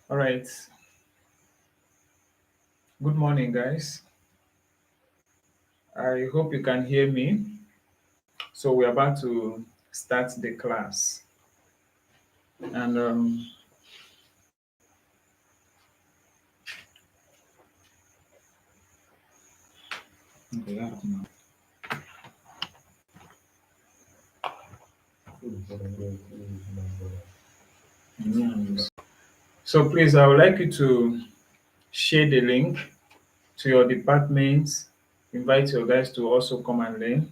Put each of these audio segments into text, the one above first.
All right. Good morning, guys. I hope you can hear me. So we're about to start the class. And so please, I would like you to share the link to your departments. Invite your guys to also come and learn.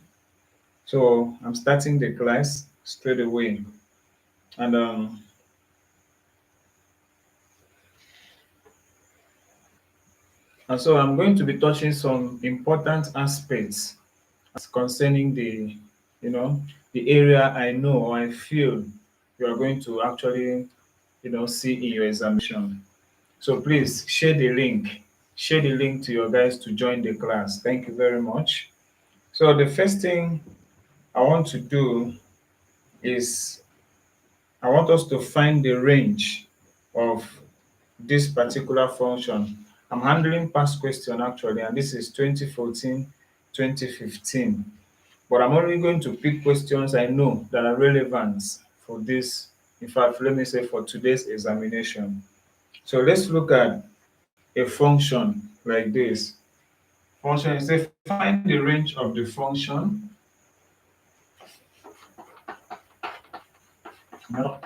So I'm starting the class straight away. And so I'm going to be touching some important aspects as concerning the area I know or I feel you are going to actually, see in your examination. So please share the link. Share the link to your guys to join the class. Thank you very much. So the first thing I want to do is I want us to find the range of this particular function. I'm handling past question actually, and this is 2014, 2015. But I'm only going to pick questions I know that are relevant for this. In fact, let me say for today's examination. So let's look at a function like this. Function is say find the range of the function. No.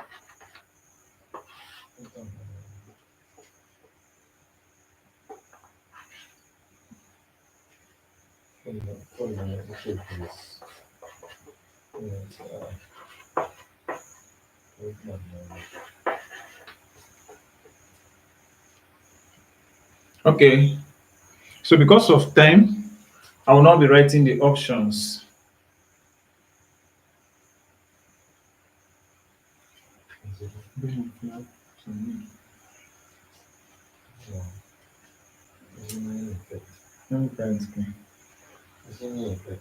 Okay, so because of time, I will not be writing the options. We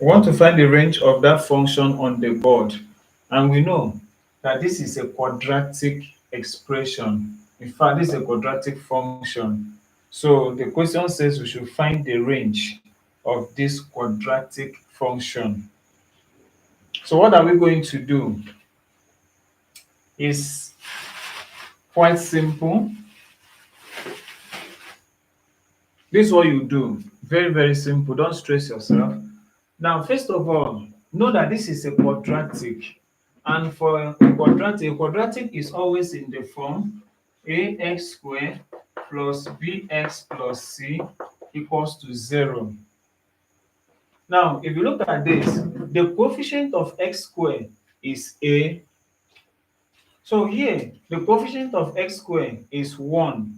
want to find the range of that function on the board, and we know that this is a quadratic expression. In fact, this is a quadratic function. So the question says we should find the range of this quadratic function. So what are we going to do? Is quite simple. This is what you do. Very, very simple. Don't stress yourself. Now, first of all, know that this is a quadratic. And for a quadratic is always in the form ax squared plus bx plus c equals to 0. Now, if you look at this, the coefficient of x squared is a. So here, the coefficient of x squared is 1.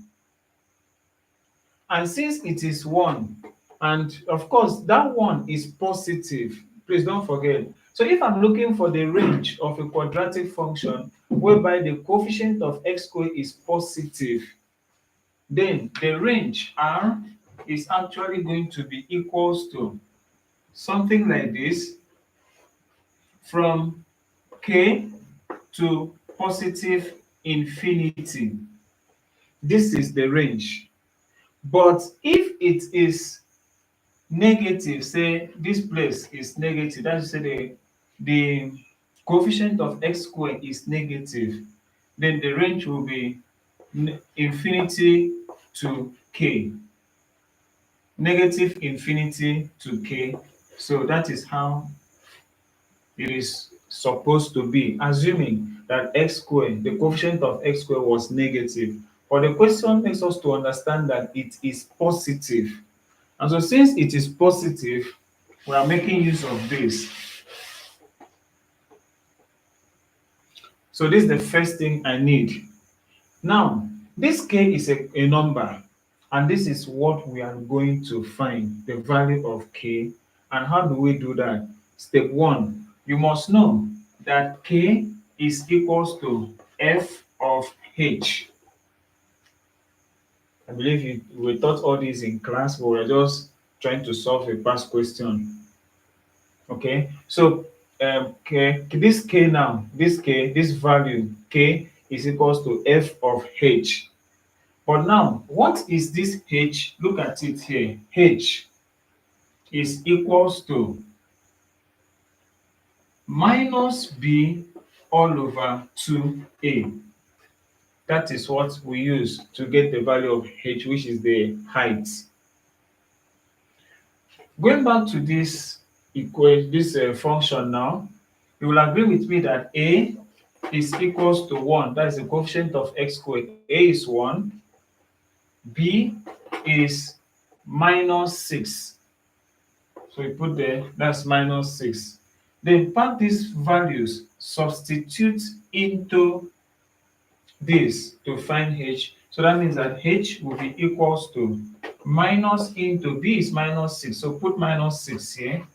And since it is 1, and of course, that 1 is positive, please don't forget. So if I'm looking for the range of a quadratic function whereby the coefficient of x squared is positive, then the range R is actually going to be equals to something like this, from k to positive infinity. This is the range. But if it is negative, say this place is negative, that is say the coefficient of x squared is negative, then the range will be infinity to k, negative infinity to k. So that is how it is supposed to be, assuming that x squared, the coefficient of x squared was negative. But the question makes us to understand that it is positive. And so since it is positive, we are making use of this. So this is the first thing I need. Now, this k is a number, and this is what we are going to find, the value of k. And how do we do that? Step one, you must know that k is equals to f of h. I believe we taught all this in class, but we're just trying to solve a past question. Okay, so this k now, this value k is equals to f of h. But now, what is this h? Look at it here. H is equals to minus b all over 2a. That is what we use to get the value of h, which is the height. Going back to this function now, you will agree with me that a is equals to 1. That is the coefficient of x squared. A is 1. B is minus 6. So you put there, that's minus 6. Then pack these values, substitute into this to find h. So that means that h will be equals to minus into b is minus 6. So put minus 6 here,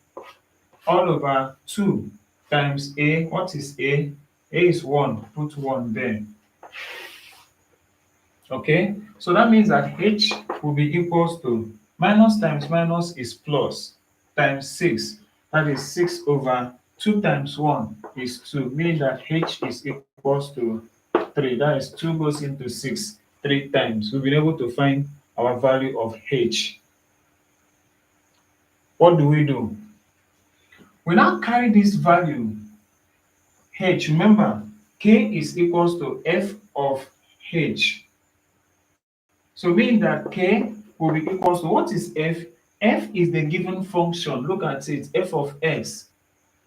all over 2 times a. What is a? A is 1. Put 1 there. Okay, so that means that h will be equals to minus times minus is plus times 6. That is 6 over 2 times 1 is 2, meaning that h is equals to 3. That is 2 goes into 6 3 times. We've been able to find our value of h. What do we do? We now carry this value h. Remember, k is equals to f of h. So meaning that k will be equals to, what is f? F is the given function. Look at it, f of x.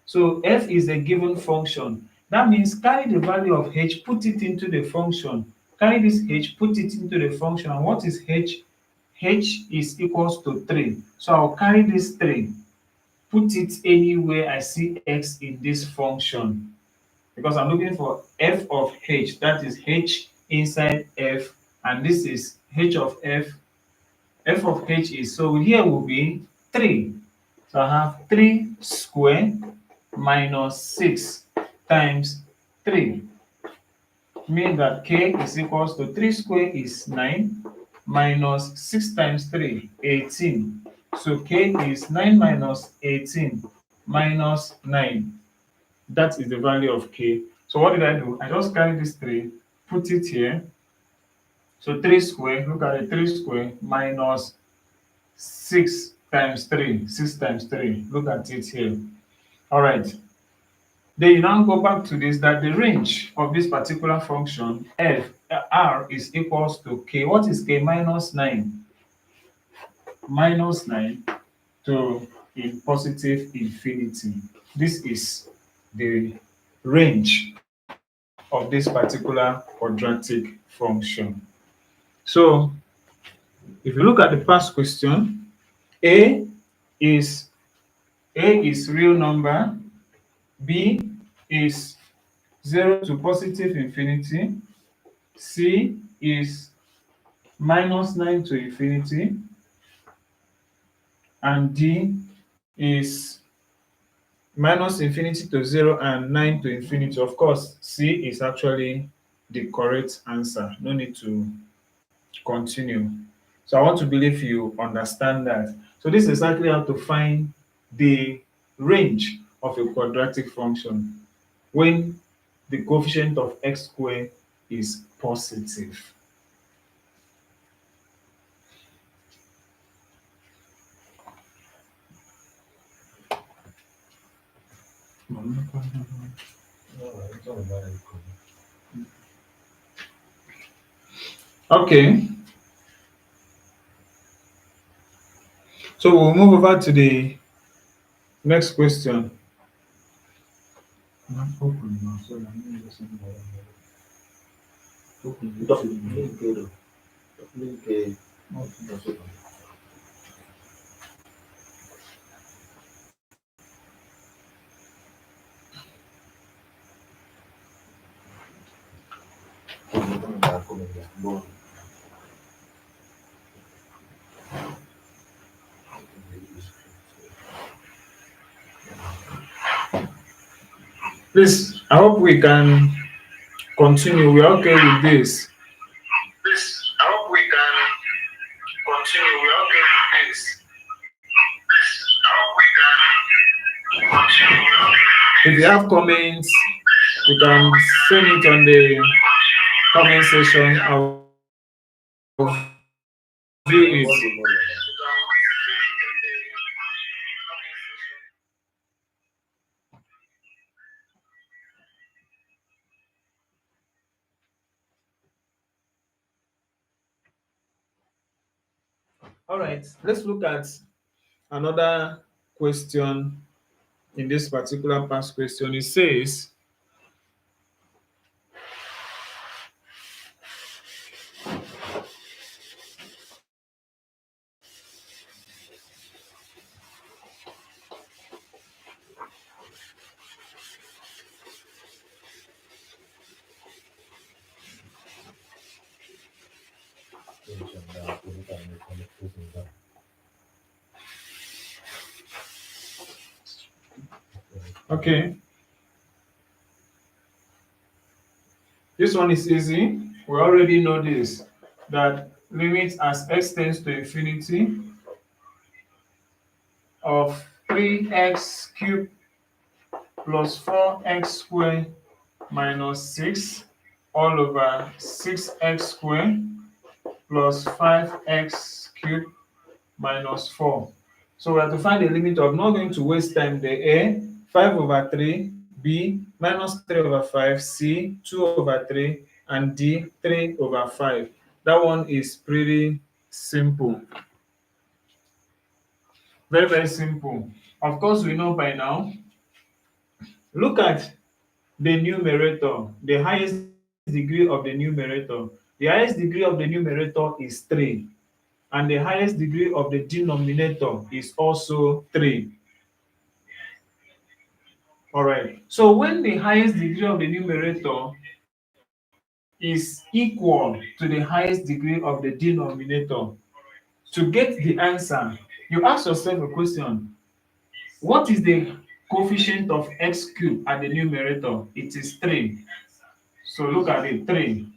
So f is the given function. That means carry the value of h, put it into the function. Carry this h, put it into the function. And what is h? H is equals to 3. So I'll carry this 3, put it anywhere I see x in this function. Because I'm looking for f of h, that is h inside f, and this is h of f. F of h is, so here will be 3. So I have 3 square minus 6 times 3. Meaning that k is equals to 3 square is 9 minus 6 times 3, 18. So k is 9 minus 18 minus 9. That is the value of k. So what did I do? I just carried this 3, put it here. So 3 square, look at it, 3 square minus 6 times 3, 6 times 3. Look at it here. All right. Then you now go back to this, that the range of this particular function, r is equals to k. What is k? Minus 9. Minus 9 to in positive infinity. This is the range of this particular quadratic function. So if you look at the past question, a is real number, b is 0 to positive infinity, c is minus 9 to infinity, and d is minus infinity to 0 and 9 to infinity. Of course, C is actually the correct answer. No need to continue. So I want to believe you understand that. So this is exactly how to find the range of a quadratic function when the coefficient of x squared is positive. Okay, so we'll move over to the next question. Please, I hope we can continue. We're okay with this. Please, I hope we can continue. We're okay with this. I hope we can continue. We're okay. If you have comments, you can send it on the comment section. I'll view it. All right, let's look at another question in this particular past question. It says, okay, this one is easy. We already know this, that limit as x tends to infinity of 3x cubed plus 4x squared minus 6 all over 6x squared plus 5x cubed minus 4. So we have to find the limit of, not going to waste time there, A, 5 over 3, B, minus 3 over 5, C, 2 over 3, and D, 3 over 5. That one is pretty simple. Very, very simple. Of course, we know by now. Look at the numerator, the highest degree of the numerator. The highest degree of the numerator is 3. And the highest degree of the denominator is also 3. All right. So when the highest degree of the numerator is equal to the highest degree of the denominator, to get the answer, you ask yourself a question. What is the coefficient of x cubed at the numerator? It is 3. So look at it, 3.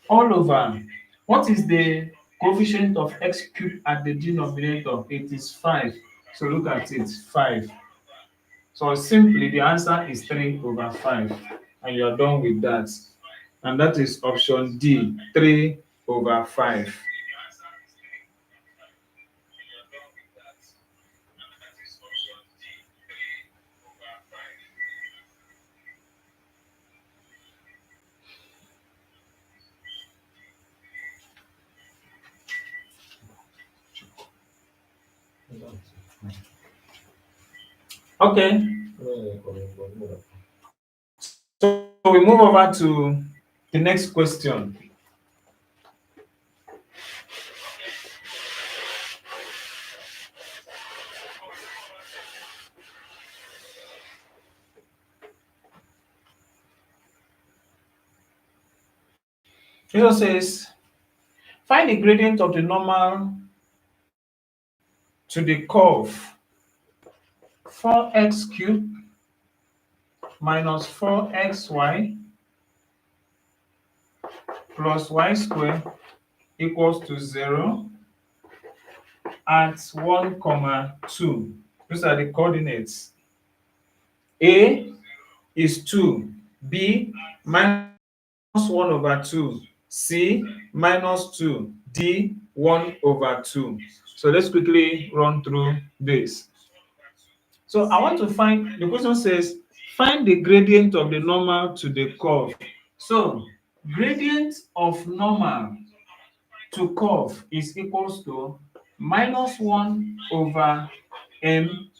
All over, what is the coefficient of x cubed at the denominator? It is 5. So look at it, 5. So simply the answer is 3 over 5. And you are done with that. And that is option D, 3 over 5. Okay. So we move over to the next question. It also says, find the gradient of the normal to the curve 4x cubed minus 4xy plus y squared equals to 0 at 1, 2. These are the coordinates. A is 2, B minus 1 over 2, C minus 2, D 1 over 2. So let's quickly run through this. So I want to find, the question says, find the gradient of the normal to the curve. So gradient of normal to curve is equals to minus 1 over m.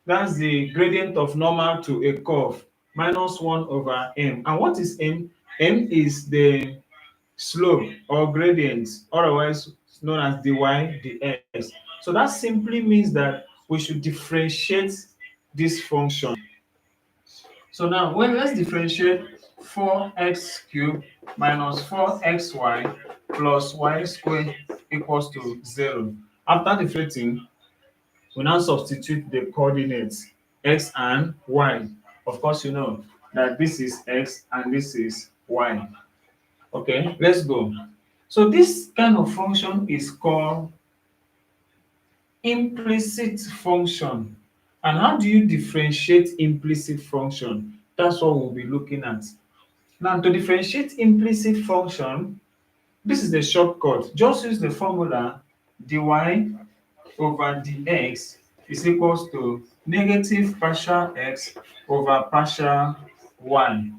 That's the gradient of normal to a curve, minus 1 over m. And what is m? M is the slope or gradient, otherwise known as dy dx. So that simply means that we should differentiate this function. So now, let's differentiate 4x cubed minus 4xy plus y squared equals to 0. After differentiating, we now substitute the coordinates x and y. Of course, you know that this is x and this is y. Okay, let's go. So this kind of function is called implicit function. And how do you differentiate implicit function? That's what we'll be looking at. Now, to differentiate implicit function, this is the shortcut. Just use the formula dy over dx is equals to negative partial x over partial y.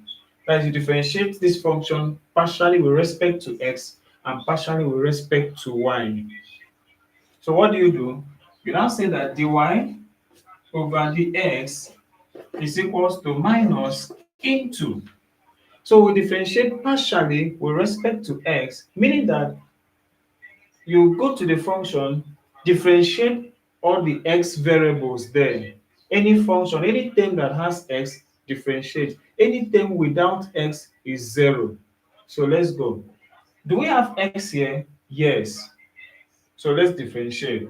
That is, you differentiate this function partially with respect to x and partially with respect to y. So what do? You now say that dy over dx is equals to minus into. So we differentiate partially with respect to x, meaning that you go to the function, differentiate all the x variables there. Any function, anything that has x, differentiate. Anything without x is 0. So let's go. Do we have x here? Yes. So let's differentiate.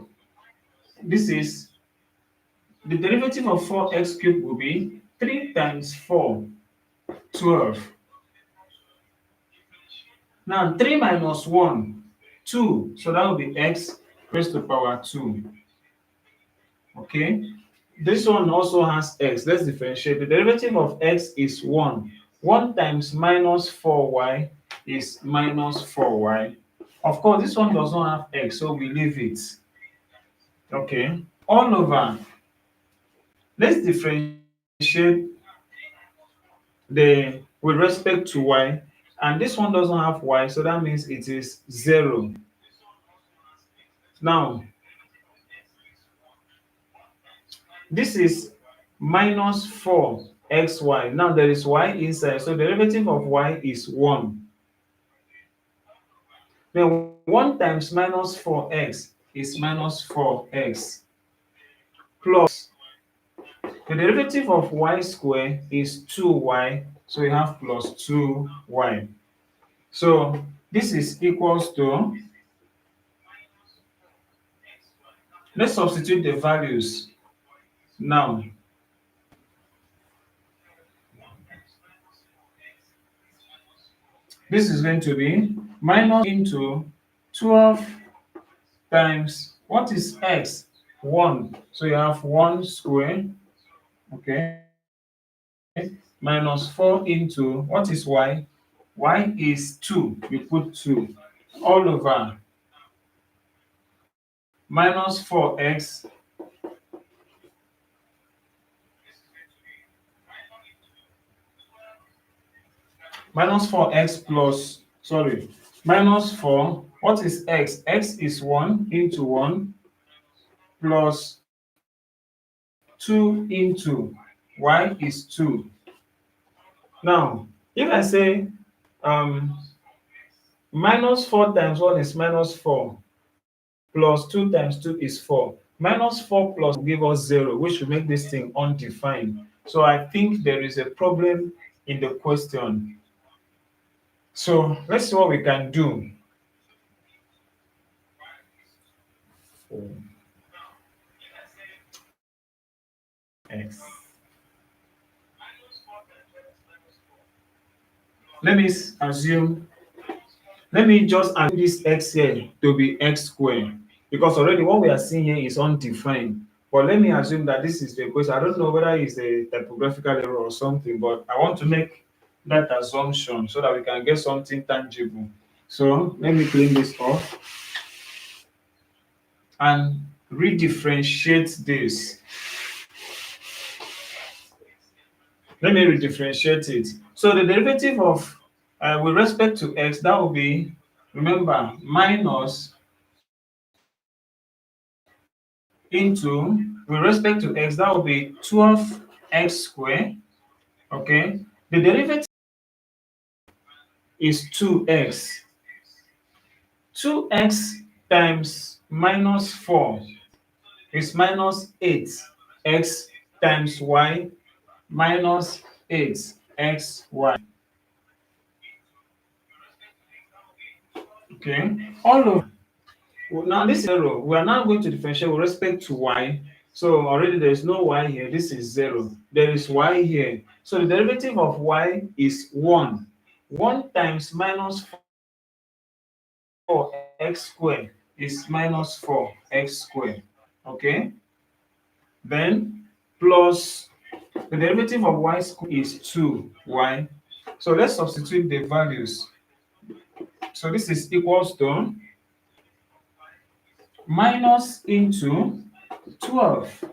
This is the derivative of 4x cubed will be 3 times 4, 12. Now 3 minus 1, 2. So that will be x raised to power 2. Okay. This one also has x. Let's differentiate. The derivative of x is 1. 1 times minus 4y is minus 4y. Of course, this one does not have x, so we leave it. Okay. All over. Let's differentiate with respect to y, and this one doesn't have y, so that means it is 0. Now, this is minus 4xy. Now there is y inside, so the derivative of y is 1. Then 1 times minus 4x is minus 4x plus the derivative of y squared is 2y, so we have plus 2y. So this is equals to, let's substitute the values now. This is going to be minus into 12 times, what is x? 1. So you have 1 squared, okay, minus 4 into, what is y? Y is 2. You put 2 all over minus 4x minus 4x plus, sorry, minus 4. What is x? X is 1 into 1 plus 2 into y is 2. Now, if I say minus 4 times 1 is minus 4 plus 2 times 2 is 4. Minus 4 plus will give us 0, which will make this thing undefined. So I think there is a problem in the question. So let's see what we can do. X. Let me assume, let me just assume this x here to be x squared, because already what we are seeing here is undefined. But let me assume that this is the question. I don't know whether it's a typographical error or something, but I want to make that assumption so that we can get something tangible. So let me clean this off and redifferentiate this. Let me redifferentiate it. So the derivative of with respect to x, that will be, remember, minus into, with respect to x, that will be 12x squared. Okay, the derivative is 2x. 2x times minus 4 is minus 8x times y minus 8xy. Okay, all of now this is 0. We are now going to differentiate with respect to y. So already there is no y here. This is 0. There is y here. So the derivative of y is 1. 1 times minus 4x squared is minus 4x squared. Okay, then plus the derivative of y squared is 2y. So let's substitute the values. So this is equals to minus into 12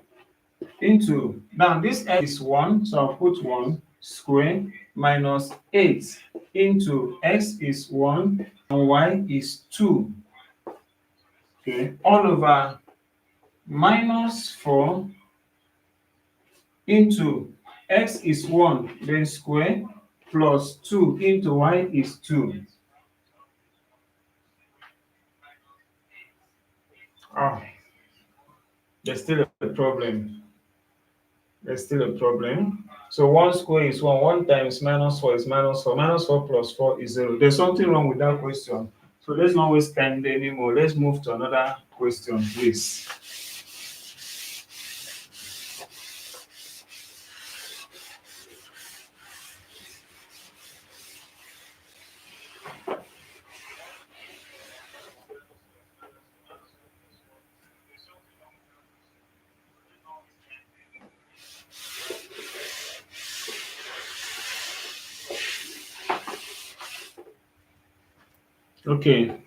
into, now this x is 1, so I'll put 1 square minus 8 into x is 1 and y is 2. Okay, all over minus 4 into x is 1, then square plus 2 into y is 2. Oh, there's still a problem. There's still a problem. So 1 square is 1. 1 times minus 4 is minus 4. Minus 4 plus 4 is 0. There's something wrong with that question. So let's not waste time anymore. Let's move to another question, please. Okay.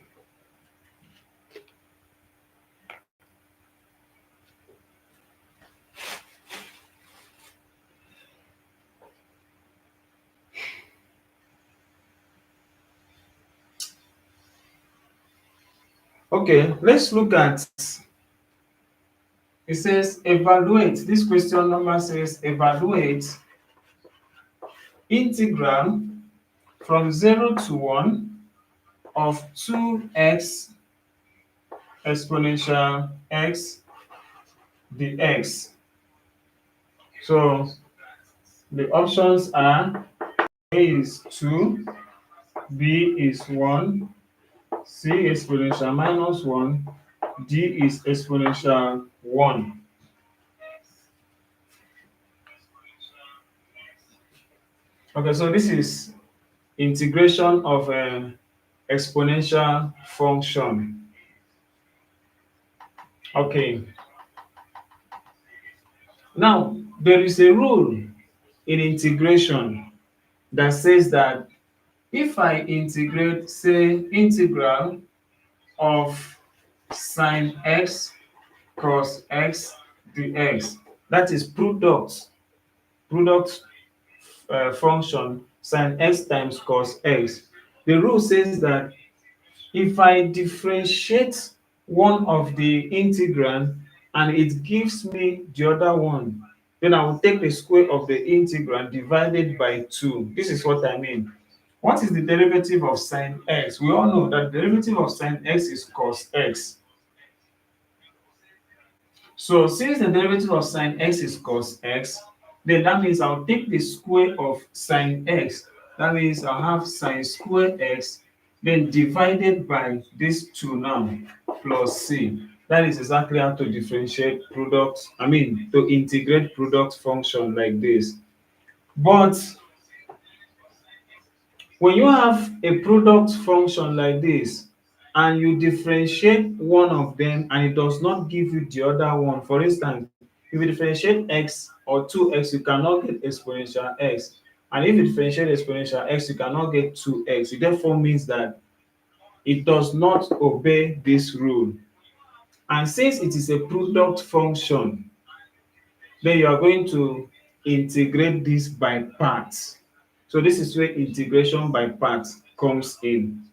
Okay, let's look at, it says evaluate. This question number says evaluate integral from 0 to 1 of 2x exponential x dx. So the options are A is 2, B is 1, C exponential minus 1, D is exponential 1. Okay, so this is integration of an exponential function. Okay, now there is a rule in integration that says that if I integrate, say, integral of sine x cos x dx, that is product function sine x times cos x. The rule says that if I differentiate one of the integrand and it gives me the other one, then I will take the square of the integrand divided by 2. This is what I mean. What is the derivative of sine x? We all know that the derivative of sine x is cos x. So since the derivative of sine x is cos x, then that means I'll take the square of sine x. That means I'll have sine square x, then divided by this 2 now, plus c. That is exactly how to differentiate product, to integrate product function like this. But when you have a product function like this, and you differentiate one of them and it does not give you the other one, for instance, if you differentiate x or 2x, you cannot get exponential x. And if you differentiate exponential x, you cannot get 2x. It therefore means that it does not obey this rule. And since it is a product function, then you are going to integrate this by parts. So this is where integration by parts comes in.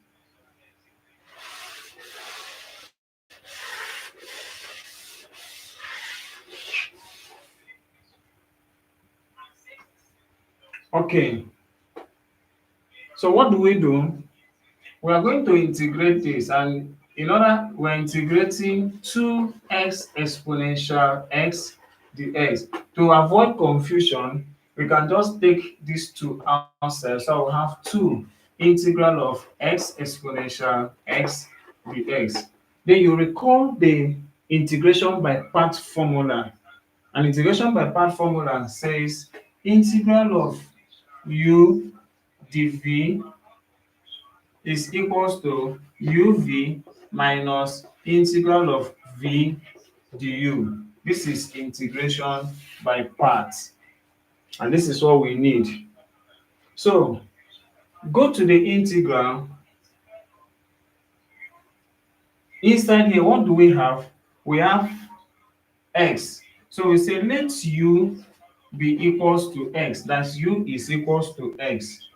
Okay, so what do we do? We are going to integrate this, and in order we're integrating 2x exponential x dx. To avoid confusion, we can just take these two outside. So we'll have 2 integral of x exponential x dx. Then you recall the integration by part formula. An integration by part formula says integral of u dv is equals to uv minus integral of v du. This is integration by parts, and this is what we need. So go to the integral. Inside here, what do we have? We have x. So we say let u be equals to x. That's u is equals to x.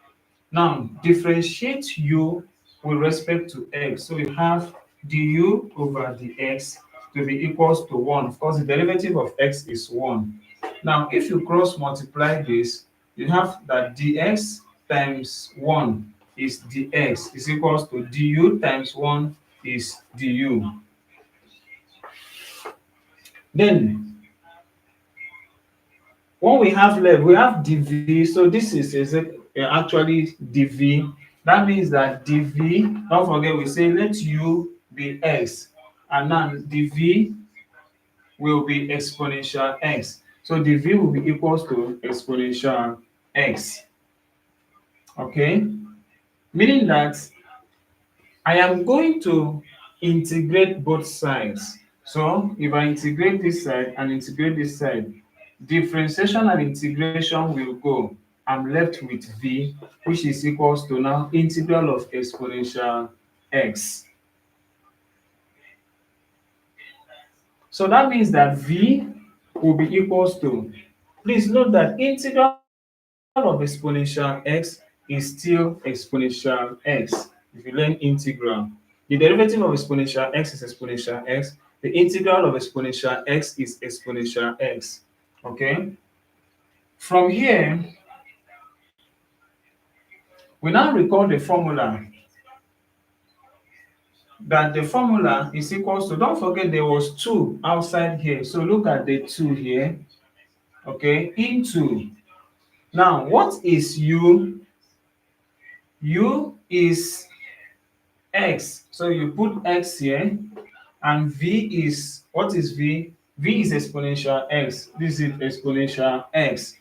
Now, differentiate u with respect to x. So you have du over dx to be equals to 1. Of course, the derivative of x is 1. Now, if you cross multiply this, you have that dx times 1 is dx is equals to du times 1 is du. Then, what we have left, we have dv. So this is actually dv. That means that dv, don't forget we say let u be x, and now dv will be exponential x. So dv will be equals to exponential x. Okay, meaning that I am going to integrate both sides. So if I integrate this side and integrate this side, differentiation and integration will go. I'm left with v, which is equals to now integral of exponential x. So that means that v will be equals to, please note that integral of exponential x is still exponential x. If you learn integral, the derivative of exponential x is exponential x, the integral of exponential x is exponential x. Okay? From here, we now recall the formula, that the formula is equals to, don't forget there was 2 outside here. So look at the 2 here, okay, into, now what is u? U is x. So you put x here, and v is, what is v? V is exponential x. This is exponential x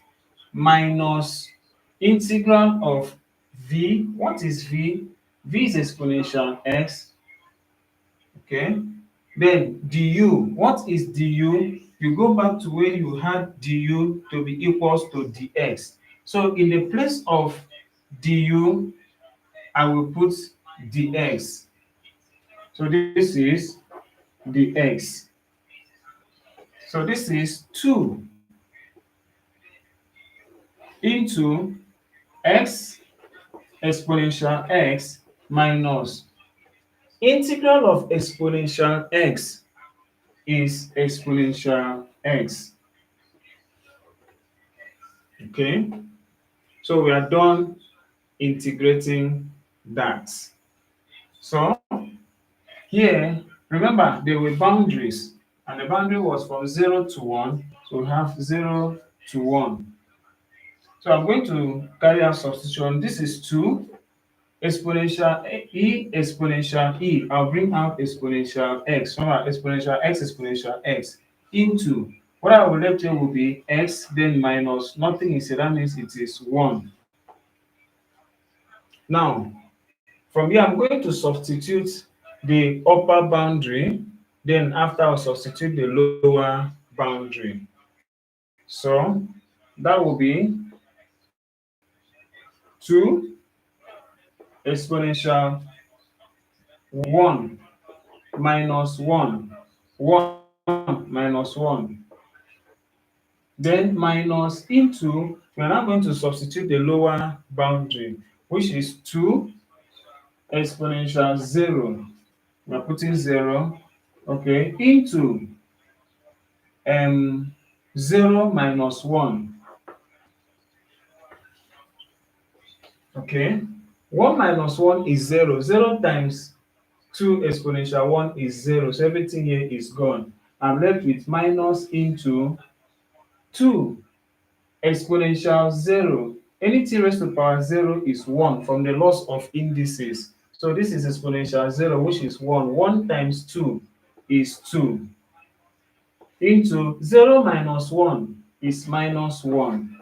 minus integral of v. What is v? V is exponential x. Okay. Then du. What is du? You go back to where you had du to be equals to dx. So in the place of du, I will put dx. So this is dx. So this is 2 into x exponential x minus integral of exponential x is exponential x. Okay, so we are done integrating that. So here, remember there were boundaries, and the boundary was from 0 to 1. So we have 0 to 1. So I'm going to carry out substitution. This is 2 exponential exponential e. I'll bring out exponential x. Remember, exponential x into, what I will left here will be x, then minus, nothing is here. That means it is 1. Now, from here, I'm going to substitute the upper boundary. Then after, I'll substitute the lower boundary. So that will be 2 exponential 1 minus 1, 1 minus 1. Then minus into, we are now going to substitute the lower boundary, which is 2 exponential 0. We are putting 0, okay, into 0 minus 1. Okay, 1 minus 1 is 0. 0 times 2 exponential 1 is 0. So everything here is gone. I'm left with minus into 2 exponential 0. Anything raised to power 0 is 1 from the laws of indices. So this is exponential 0, which is 1. 1 times 2 is 2. Into 0 minus 1 is minus 1.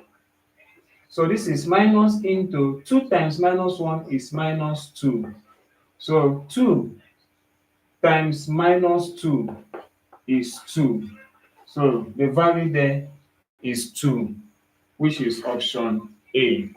So this is minus into 2 times minus 1 is minus 2. So 2 times minus 2 is 2. So the value there is 2, which is option A.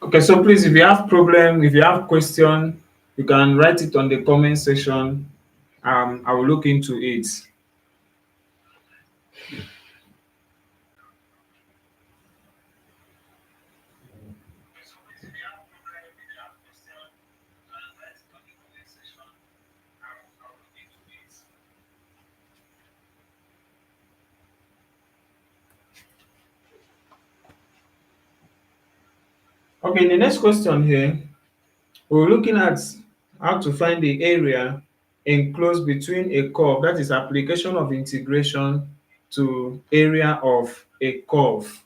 Okay, so please, if you have problem, if you have question, you can write it on the comment section. I will look into it. Okay, the next question here, we're looking at how to find the area enclosed between a curve, that is application of integration to area of a curve.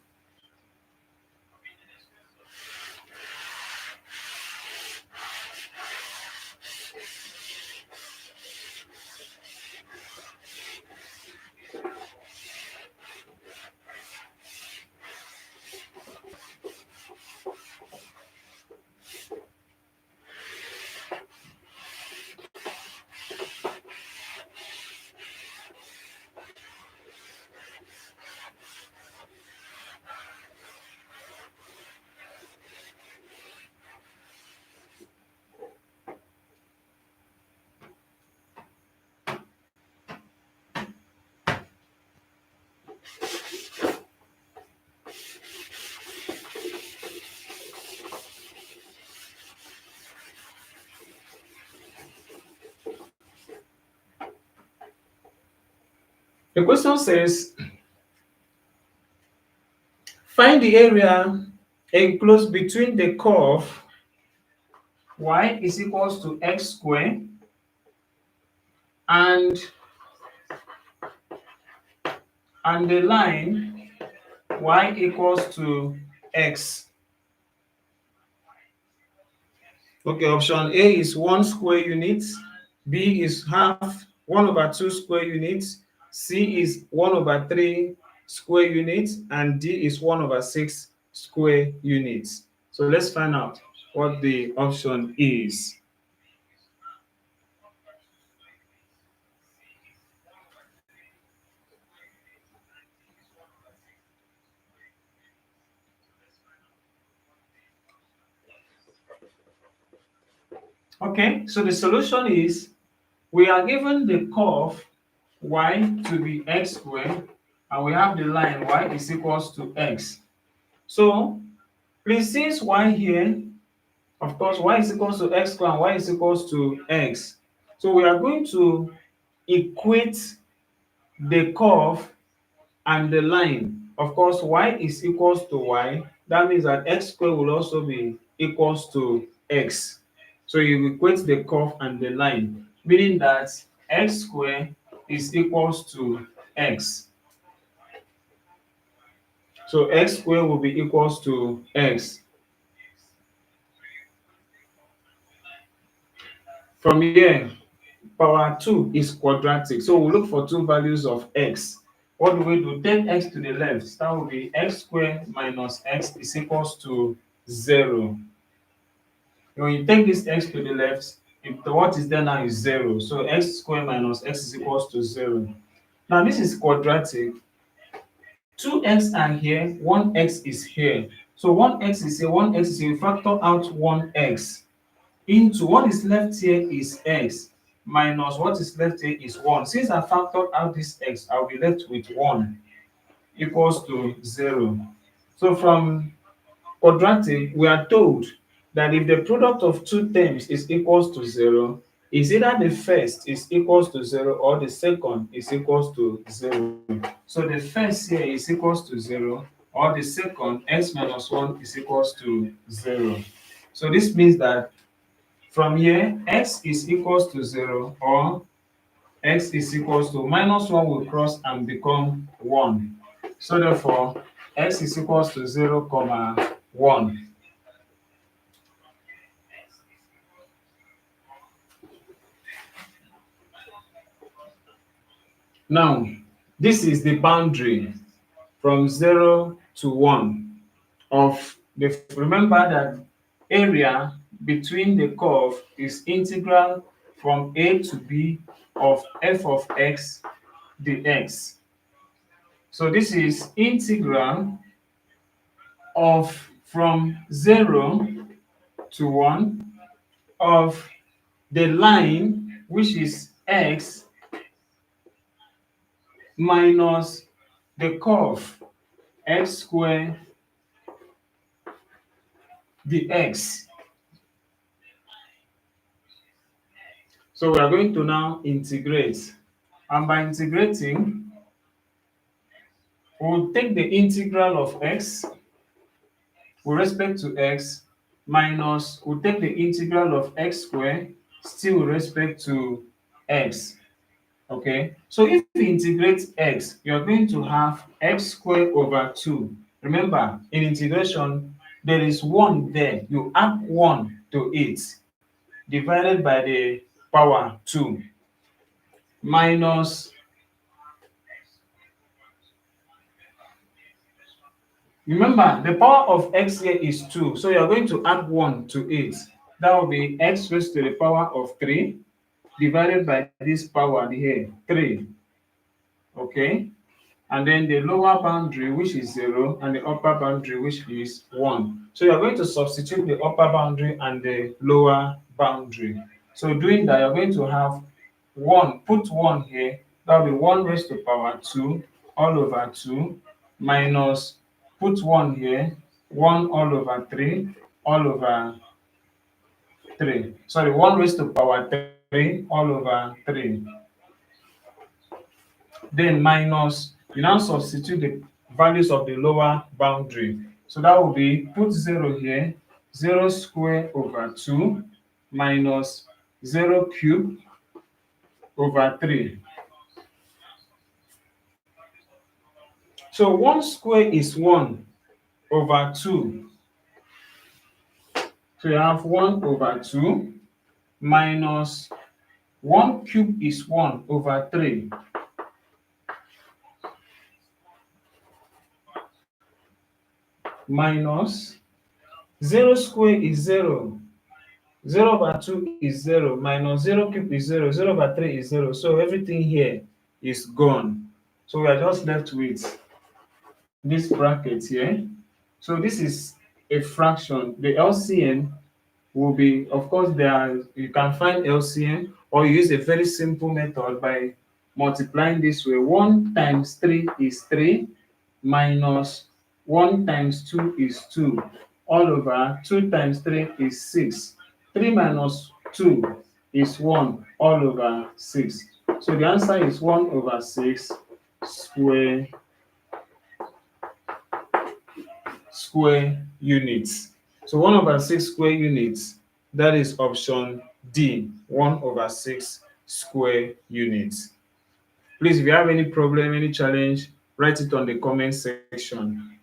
The question says, find the area enclosed between the curve y is equals to x squared and the line y equals to x. Okay, option A is 1 square unit, B is half 1 over 2 square units, C is 1 over 3 square units, and D is 1 over 6 square units. So let's find out what the option is. Okay, so the solution is, we are given the curve y to be x squared, and we have the line y is equals to x. So please, since y here, of course, y is equals to x squared and y is equals to x. So we are going to equate the curve and the line. Of course, y is equals to y. That means that x squared will also be equals to x. So you equate the curve and the line, meaning that x squared is equals to x. So x squared will be equals to x. From here, power 2 is quadratic. So we'll look for two values of x. what do we do? Take x to the left. That will be x squared minus x is equals to 0. When you take this x to the left, what is there now is 0. So x squared minus x is equals to 0. Now this is quadratic. 2x are here, 1x is here. So 1x is here, 1x is here. We factor out 1x into what is left here is x minus what is left here is 1. Since I factored out this x, I'll be left with 1 equals to 0. So from quadratic, we are told that if the product of two terms is equals to 0, is either the first is equals to 0 or the second is equals to 0. So the first here is equals to 0 or the second x minus 1 is equals to 0. So this means that from here x is equals to 0 or x is equals to minus 1 will cross and become 1. So therefore x is equals to 0 comma 1. Now, this is the boundary from 0 to 1 of the, remember that area between the curve is integral from a to b of f of x dx. So this is integral of from 0 to 1 of the line which is x minus the curve x squared dx. So we are going to now integrate. And by integrating, we'll take the integral of x with respect to x minus, we'll take the integral of x squared still with respect to x. Okay, so if we integrate x, you're going to have x squared over 2. Remember, in integration, there is 1 there. You add 1 to it, divided by the power 2, minus, remember, the power of x here is 2, so you're going to add 1 to it. That will be x raised to the power of 3, divided by this power here, 3. Okay? And then the lower boundary which is 0 and the upper boundary which is 1. So you're going to substitute the upper boundary and the lower boundary. So doing that, you're going to have 1, put 1 here, that will be 1 raised to power 2 all over 2 minus, put 1 here, 1 all over 3 all over 3. Sorry, 1 raised to power 3 all over 3. Then minus, you now substitute the values of the lower boundary. So that will be, put 0 here, 0 square over 2 minus 0 cube over 3. So 1 square is 1 over 2. So you have 1 over 2 minus 1 cube is 1 over 3. Minus 0 square is 0. 0 over 2 is 0, minus 0 cube is 0, 0 over 3 is 0. So everything here is gone. So we are just left with this bracket here. So this is a fraction. The LCM will be, of course, you can find LCM or you use a very simple method by multiplying this way. 1 times 3 is 3 minus 1 times 2 is 2 all over 2 times 3 is 6. 3 minus 2 is 1 all over 6. So the answer is 1 over 6 square units. So 1 over 6 square units, that is option D, 1 over 6 square units. Please, if you have any problem, any challenge, write it on the comment section.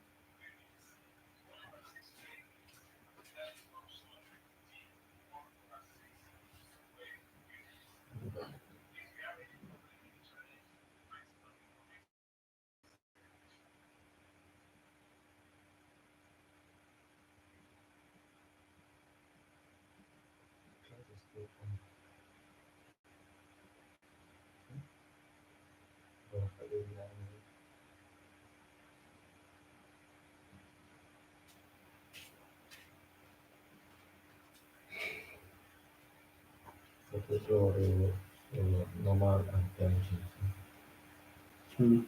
normal and tangent. Hmm.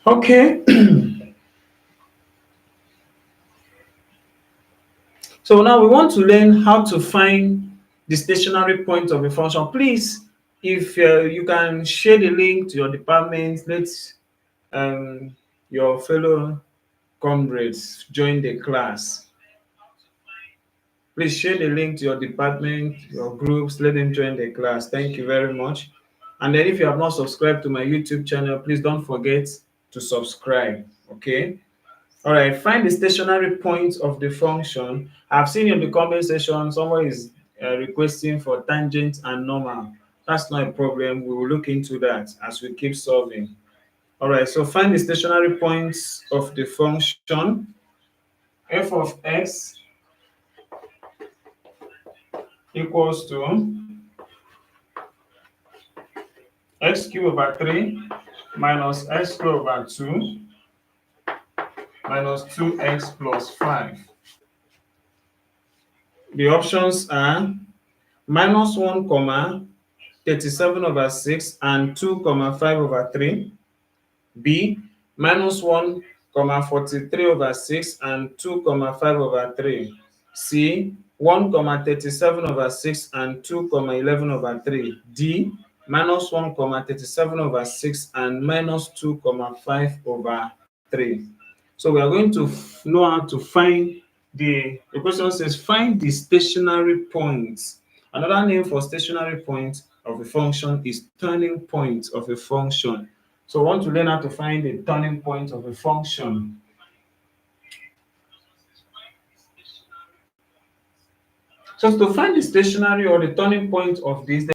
Okay. So now we want to learn how to find the stationary point of a function. Please, if you can share the link to your department, let your fellow comrades join the class. Please share the link to your department, your groups, let them join the class. Thank you very much. And then if you have not subscribed to my YouTube channel, please don't forget to subscribe. Okay. All right, find the stationary point of the function. I've seen in the comment section someone is requesting for tangent and normal. That's not a problem. We will look into that as we keep solving. All right, so find the stationary points of the function f of x equals to x cubed over 3 minus x squared over 2 minus 2x plus 5. The options are minus 1 comma 37 over 6 and 2 comma 5 over 3. B, minus 1 comma 43 over 6 and 2 comma 5 over 3. C, 1 comma 37 over 6 and 2 comma 11 over 3. D, minus 1 comma 37 over 6 and minus 2 comma 5 over 3. So we are going to know how to find the question says find the stationary points. Another name for stationary point of a function is turning point of a function. So we want to learn how to find the turning point of a function. So to find the stationary or the turning point of this,